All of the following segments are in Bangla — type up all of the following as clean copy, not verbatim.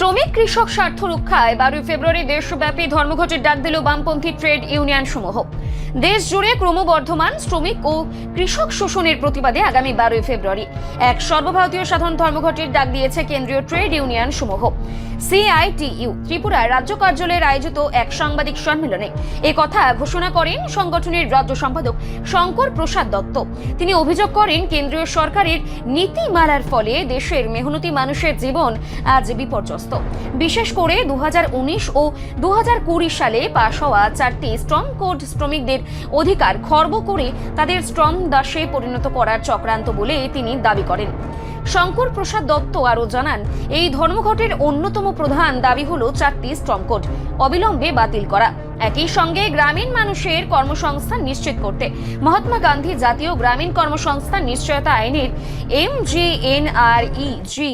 শ্রমিক কৃষক স্বার্থ রক্ষায় 12 ফেব্রুয়ারি দেশব্যাপী ধর্মঘটের ডাক দিল বামপন্থী ট্রেড ইউনিয়ন সমূহ। দেশ জুড়ে ক্রমবর্ধমান শ্রমিক ও কৃষক শোষণের প্রতিবাদে আগামী 12 ফেব্রুয়ারি এক সর্বভারতীয় সাধারণ ধর্মঘটের ডাক দিয়েছে কেন্দ্রীয় ট্রেড ইউনিয়ন সমূহ। সিআইটিইউ ত্রিপুরা রাজ্য কার্যালয়ের আয়োজিত এক সাংবাদিক সম্মেলনে এ কথা ঘোষণা করেন সংগঠনের রাজ্য সম্পাদক শঙ্কর প্রসাদ দত্ত। তিনি অভিযোগ করেন, কেন্দ্রীয় সরকারের নীতিমালার ফলে দেশের মেহনতি মানুষের জীবন আজ বিপর্যস্ত। বিশেষ করে 2019 ও 2020 সালে পাশ হওয়া 4টি শ্রম কোড শ্রমিকদের অধিকার খর্ব করে তাদের শ্রম দাসে পরিণত করার চক্রান্ত বলে তিনি দাবি করেন। শঙ্কর প্রসাদ দত্ত আরও জানান, এই ধর্মঘটের অন্যতম প্রধান দাবি হল 4টি শ্রম কোড অবিলম্বে বাতিল করা। একই সঙ্গে গ্রামীণ মানুষের কর্মসংস্থান নিশ্চিত করতে মহাত্মা গান্ধী জাতীয় গ্রামীণ কর্মসংস্থান নিশ্চয়তা আইনের MGNREGA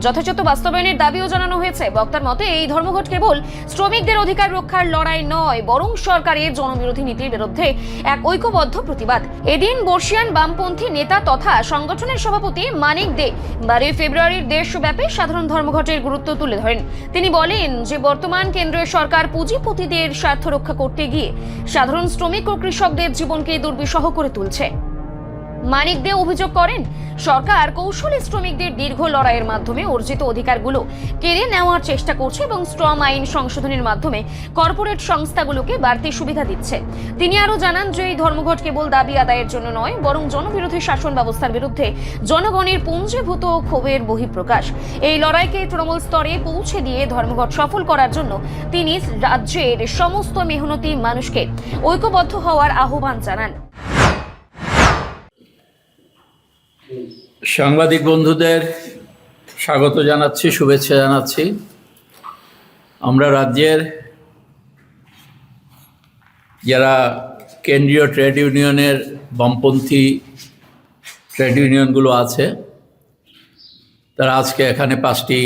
যথাযথ বাস্তবায়নের দাবিও জানানো হয়েছে। বক্তার মতে, এই ধর্মঘট কেবল শ্রমিকদের অধিকার রক্ষার লড়াই নয়, বরং সরকারের জনবিরোধী নীতির বিরুদ্ধে এক ঐক্যবদ্ধ প্রতিবাদ। এদিন বর্ষিয়ান বামপন্থী নেতা তথা সংগঠনের সভাপতি মানিক দে 12 ফেব্রুয়ারির দেশব্যাপী সাধারণ ধর্মঘটের গুরুত্ব তুলে ধরেন। তিনি বলেন যে বর্তমান কেন্দ্রীয় সরকার পুঁজিপতিদের স্বার্থ রক্ষা করতে গিয়ে সাধারণ শ্রমিক ও কৃষকদের জীবনকে দুর্বিষহ করে তুলছে। মানিক দে অভিযোগ করেন, সরকার কৌশলী শ্রমিকদের দীর্ঘ লড়াইয়ের মাধ্যমে অর্জিত অধিকারগুলো কেড়ে নেওয়ার চেষ্টা করছে এবং শ্রম আইন সংশোধনের মাধ্যমে কর্পোরেট সংস্থাগুলোকে বাড়তি সুবিধা দিচ্ছে। তিনি আরও জানান যে এই ধর্মঘট কেবল দাবি আদায়ের জন্য নয়, বরং জনবিরোধী শাসন ব্যবস্থার বিরুদ্ধে জনগণের পুঞ্জীভূত ক্ষোভের বহিঃপ্রকাশ। এই লড়াইকে তৃণমূল স্তরে পৌঁছে দিয়ে ধর্মঘট সফল করার জন্য তিনি রাজ্যের সমস্ত মেহনতি মানুষকে ঐক্যবদ্ধ হওয়ার আহ্বান জানান। সাংবাদিক বন্ধুদের স্বাগত জানাচ্ছি, শুভেচ্ছা জানাচ্ছি। আমরা রাজ্যের যারা কেন্দ্রীয় ট্রেড ইউনিয়নের বামপন্থী ট্রেড ইউনিয়নগুলো আছে, তারা আজকে এখানে 5টি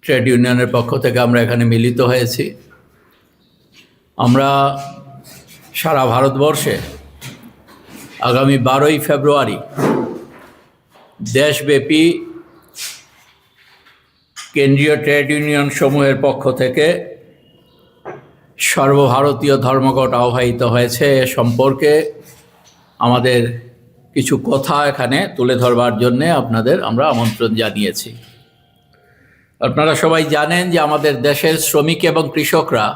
ট্রেড ইউনিয়নের পক্ষ থেকে আমরা এখানে মিলিত হয়েছি। আমরা সারা ভারতবর্ষে আগামী 12ই ফেব্রুয়ারি দেশব্যাপী কেন্দ্রীয় ট্রেড ইউনিয়ন সমূহের পক্ষ থেকে সর্বভারতীয় ধর্মঘট আহ্বায়িত হয়েছে। এ সম্পর্কে আমাদের কিছু কথা এখানে তুলে ধরবার জন্যে আপনাদের আমরা আমন্ত্রণ জানিয়েছি। আপনারা সবাই জানেন যে আমাদের দেশের শ্রমিক এবং কৃষকরা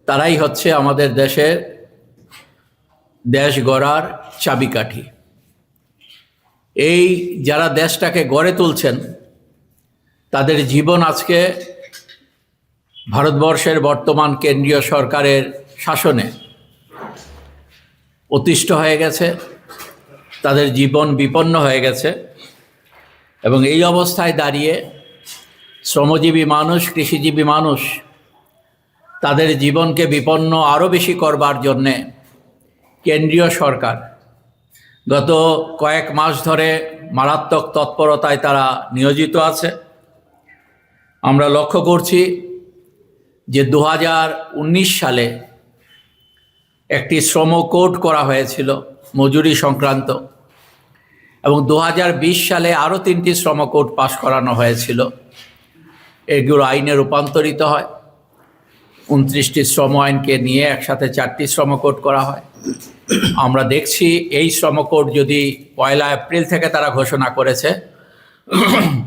তারাই হচ্ছে আমাদের দেশের দেশ গড়ার চাবিকাঠি। এই যারা দেশটাকে গড়ে তুলছেন, তাদের জীবন আজকে ভারতবর্ষের বর্তমান কেন্দ্রীয় সরকারের শাসনে অতিষ্ঠ হয়ে গেছে, তাদের জীবন বিপন্ন হয়ে গেছে। এবং এই অবস্থায় দাঁড়িয়ে শ্রমজীবী মানুষ, কৃষিজীবী মানুষ তাদের জীবনকে বিপন্ন আরও বেশি করবার জন্যে কেন্দ্রীয় সরকার গত কয়েক মাস ধরে মারাত্মক তৎপরতায় তারা নিয়োজিত আছে। আমরা লক্ষ্য করছি যে 2019 সালে একটি শ্রম কোড করা হয়েছিল মজুরি সংক্রান্ত, এবং 2020 সালে আরও 3টি শ্রম কোড পাশ করানো হয়েছিল। এগুলো আইনে রূপান্তরিত হয়। 29টি শ্রম আইনকে নিয়ে একসাথে 4টি শ্রম কোড করা হয়। আমরা দেখছি এই শ্রম কোড যদি 1 এপ্রিল থেকে তারা ঘোষণা করেছে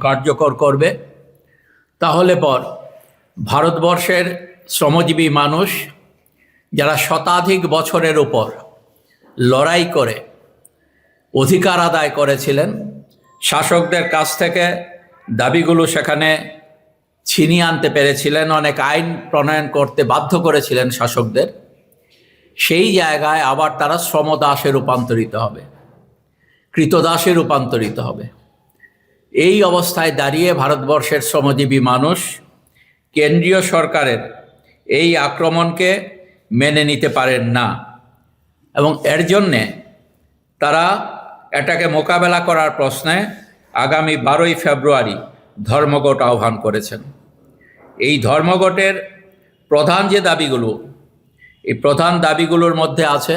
কার্যকর করবে, তাহলে পর ভারতবর্ষের শ্রমজীবী মানুষ যারা শতাধিক বছরের উপর লড়াই করে অধিকার আদায় করেছিলেন, শাসকদের কাছ থেকে দাবিগুলো সেখানে ছিনিয়ে আনতে পেরেছিলেন, অনেক আইন প্রণয়ন করতে বাধ্য করেছিলেন শাসকদের, সেই জায়গায় আবার তারা শ্রমদাসে রূপান্তরিত হবে, কৃতদাসে রূপান্তরিত হবে। এই অবস্থায় দাঁড়িয়ে ভারতবর্ষের শ্রমজীবী মানুষ কেন্দ্রীয় সরকারের এই আক্রমণকে মেনে নিতে পারেন না, এবং এর জন্যে তারা এটাকে মোকাবেলা করার প্রশ্নে আগামী 12ই ফেব্রুয়ারি ধর্মঘট আহ্বান করেছেন। এই ধর্মঘটের প্রধান যে দাবিগুলো, এই প্রধান দাবিগুলোর মধ্যে আছে,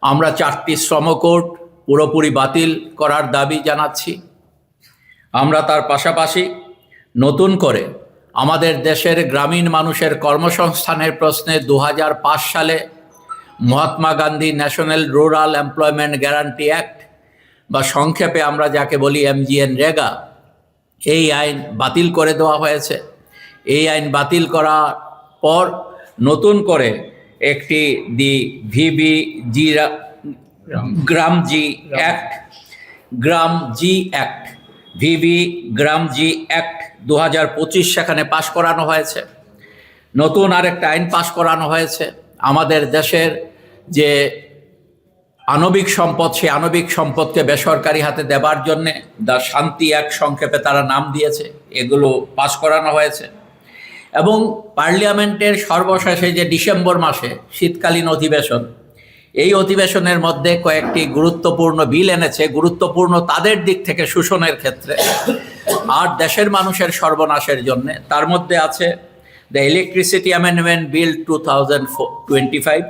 আমরা 4টি শ্রম কোড পুরোপুরি বাতিল করার দাবি জানাচ্ছি। আমরা তার পাশাপাশি নতুন করে আমাদের দেশের গ্রামীণ মানুষের কর্মসংস্থানের প্রশ্নে 2005 সালে Mahatma Gandhi national rural employment guarantee act বা সংক্ষেপে আমরা যাকে বলি MGNREGA, এই আইন বাতিল করে দেওয়া হয়েছে। এই আইন বাতিল করার পর নতুন করে একটি VBG গ্রামজি অ্যাক্ট গ্রামজি অ্যাক্ট 2025 সেখানে পাশ করানো হয়েছে। নতুন আরেকটা আইন পাশ করানো হয়েছে আমাদের দেশের যে আণবিক সম্পদ, সেই আণবিক সম্পদকে বেসরকারি হাতে দেবার জন্যে দ্য শান্তি অ্যাক্ট সংক্ষেপে তারা নাম দিয়েছে, এগুলো পাশ করানো হয়েছে। এবং পার্লামেন্টের সর্বশেষে যে ডিসেম্বর মাসে শীতকালীন অধিবেশন, এই অধিবেশনের মধ্যে কয়েকটি গুরুত্বপূর্ণ বিল এনেছে, গুরুত্বপূর্ণ তাদের দিক থেকে শোষণের ক্ষেত্রে আর দেশের মানুষের সর্বনাশের জন্য। তার মধ্যে আছে দ্য ইলেকট্রিসিটি অ্যামেন্ডমেন্ট বিল 2025,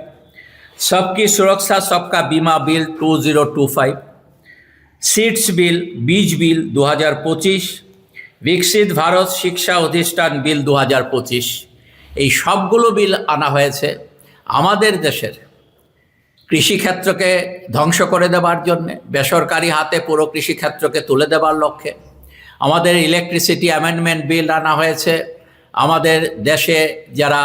सबकी सुरक्षा सबका बीमा बिल 2025, सीड्स बिल, बीज बिल 2025, विकसित भारत शिक्षा अधिष्ठान बिल 2025। এই সবগুলো বিল আনা হয়েছে আমাদের দেশের কৃষিক্ষেত্রকে ধ্বংস করে দেবার জন্যে, বেসরকারি হাতে পুরো কৃষিক্ষেত্রকে তুলে দেবার লক্ষ্যে। আমাদের ইলেকট্রিসিটি অ্যামেন্ডমেন্ট বিল আনা হয়েছে আমাদের দেশে যারা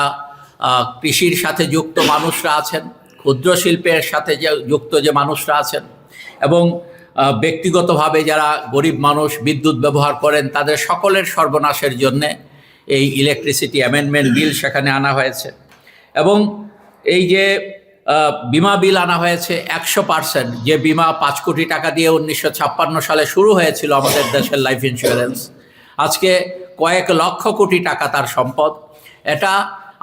কৃষির সাথে যুক্ত মানুষরা আছেন, ক্ষুদ্র শিল্পের সাথে যে যুক্ত যে মানুষরা আছেন এবং ব্যক্তিগতভাবে যারা গরিব মানুষ বিদ্যুৎ ব্যবহার করেন, তাদের সকলের সর্বনাশের জন্যে এই ইলেকট্রিসিটি অ্যামেন্ডমেন্ট বিল সেখানে আনা হয়েছে। এবং এই যে বিমা বিল আনা হয়েছে 100%, যে বিমা 5 কোটি টাকা দিয়ে 1956 সালে শুরু হয়েছিল আমাদের দেশের লাইফ ইন্স্যুরেন্স, আজকে কয়েক লক্ষ কোটি টাকা তার সম্পদ। এটা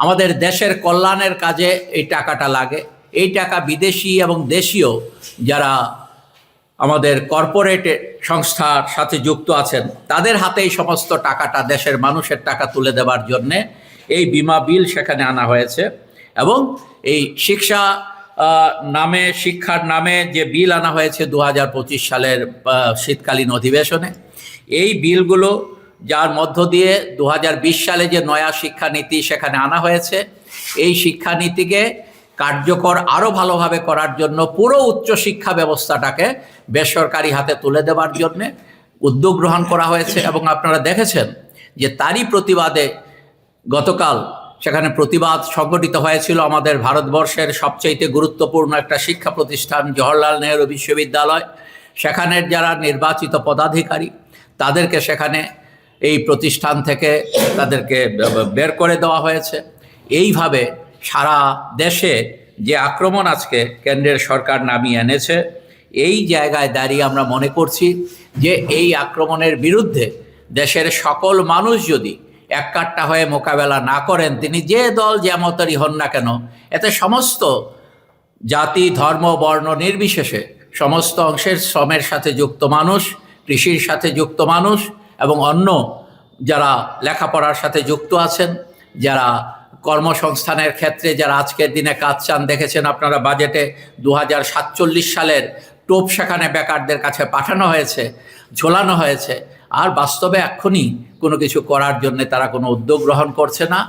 আমাদের দেশের কল্যাণের কাজে এই টাকাটা লাগে। এই টাকা বিদেশি এবং দেশীয় যারা আমাদের কর্পোরেট সংস্থার সাথে যুক্ত আছেন, তাদের হাতে এই সমস্ত টাকাটা দেশের মানুষের টাকা তুলে দেওয়ার জন্যে এই বিমা বিল সেখানে আনা হয়েছে। এবং এই শিক্ষার নামে যে বিল আনা হয়েছে 2025 সালের শীতকালীন অধিবেশনে, এই বিলগুলো যার মধ্য দিয়ে 2020 সালে যে নয়া শিক্ষানীতি সেখানে আনা হয়েছে, এই শিক্ষানীতিকে কার্যকর আরও ভালোভাবে করার জন্য পুরো উচ্চশিক্ষা ব্যবস্থাটাকে বেসরকারি হাতে তুলে দেওয়ার জন্যে উদ্যোগ গ্রহণ করা হয়েছে। এবং আপনারা দেখেছেন যে তারই প্রতিবাদে গতকাল সেখানে প্রতিবাদ সংগঠিত হয়েছিল আমাদের ভারতবর্ষের সবচেয়ে গুরুত্বপূর্ণ একটা শিক্ষা প্রতিষ্ঠান জওহরলাল নেহরু বিশ্ববিদ্যালয়। সেখানের যারা নির্বাচিত পদাধিকারী, তাদেরকে সেখানে এই প্রতিষ্ঠান থেকে তাদেরকে বের করে দেওয়া হয়েছে। এইভাবে সারা দেশে যে আক্রমণ আজকে কেন্দ্রের সরকার নামিয়ে এনেছে, এই জায়গায় দাঁড়িয়ে আমরা মনে করছি যে এই আক্রমণের বিরুদ্ধে দেশের সকল মানুষ যদি এককাট্টা হয়ে মোকাবেলা না করেন, তিনি যে দল যেমতই হন না কেন, এতে সমস্ত জাতি ধর্ম বর্ণ নির্বিশেষে সমস্ত অংশের শ্রমের সাথে যুক্ত মানুষ, কৃষির সাথে যুক্ত মানুষ এবং অন্য যারা লেখাপড়ার সাথে যুক্ত আছেন, যারা কর্মসংস্থানের ক্ষেত্রে যারা আজকের দিনে কাজ চান, দেখেছেন আপনারা বাজেটে 2047 সালের টোপ সেখানে বেকারদের কাছে পাঠানো হয়েছে, ঝোলানো হয়েছে। আর বাস্তবে এক্ষুনি কোনো কিছু করার জন্য তারা কোনো উদ্যোগ গ্রহণ করছে না।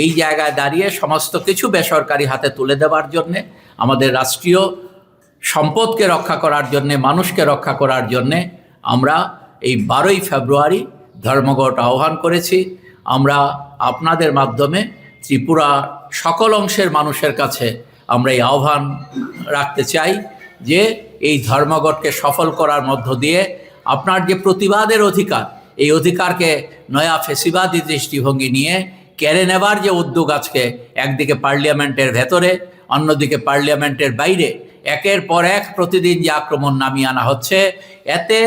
এই জায়গায় দাঁড়িয়ে সমস্ত কিছু বেসরকারি হাতে তুলে দেওয়ার জন্যে, আমাদের রাষ্ট্রীয় সম্পদকে রক্ষা করার জন্যে, মানুষকে রক্ষা করার জন্যে আমরা এই 12ই ফেব্রুয়ারি ধর্মঘট আহ্বান করেছি। আমরা আপনাদের মাধ্যমে ত্রিপুরা সকল অংশের মানুষের কাছে আমরা এই আহ্বান রাখতে চাই যে এই ধর্মঘটকে সফল করার মধ্য দিয়ে আপনার যে প্রতিবাদের অধিকার, এই অধিকারকে নয়া ফেসিবাদী দৃষ্টিভঙ্গি নিয়ে কেড়ে নেবার যে উদ্যোগ আজকে একদিকে পার্লামেন্টের ভেতরে, অন্যদিকে পার্লামেন্টের বাইরে একের পর এক প্রতিদিন যে আক্রমণ নামিয়ে আনা হচ্ছে, এতে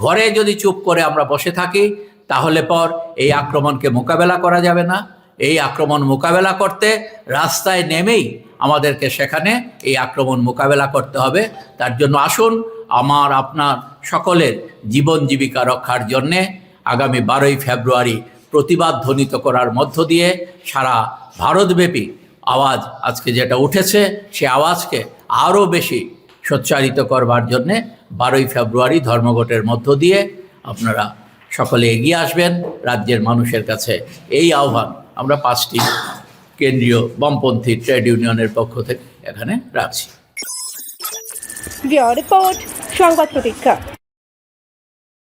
ঘরে যদি চুপ করে আমরা বসে থাকি তাহলে পর এই আক্রমণকে মোকাবেলা করা যাবে না। এই আক্রমণ মোকাবেলা করতে রাস্তায় নেমেই আমাদেরকে সেখানে এই আক্রমণ মোকাবেলা করতে হবে। তার জন্য আসুন আমার আপনার সকলের জীবন জীবিকা রক্ষার জন্যে আগামী 12ই ফেব্রুয়ারি প্রতিবাদ ধ্বনিত করার মধ্য দিয়ে সারা ভারতব্যাপী আওয়াজ আজকে যেটা উঠেছে, সে আওয়াজকে আরও বেশি সোচ্চারিত করবার জন্যে 12ই ফেব্রুয়ারি ধর্মঘটের মধ্য দিয়ে আপনারা সকলে এগিয়ে আসবেন রাজ্যের মানুষের কাছে এই আহ্বান আমরা 5টি কেন্দ্রীয় বামপন্থী ট্রেড ইউনিয়নের পক্ষ থেকে এখানে রাখছি। রিপোর্ট সংবাদ প্রতীক্ষা।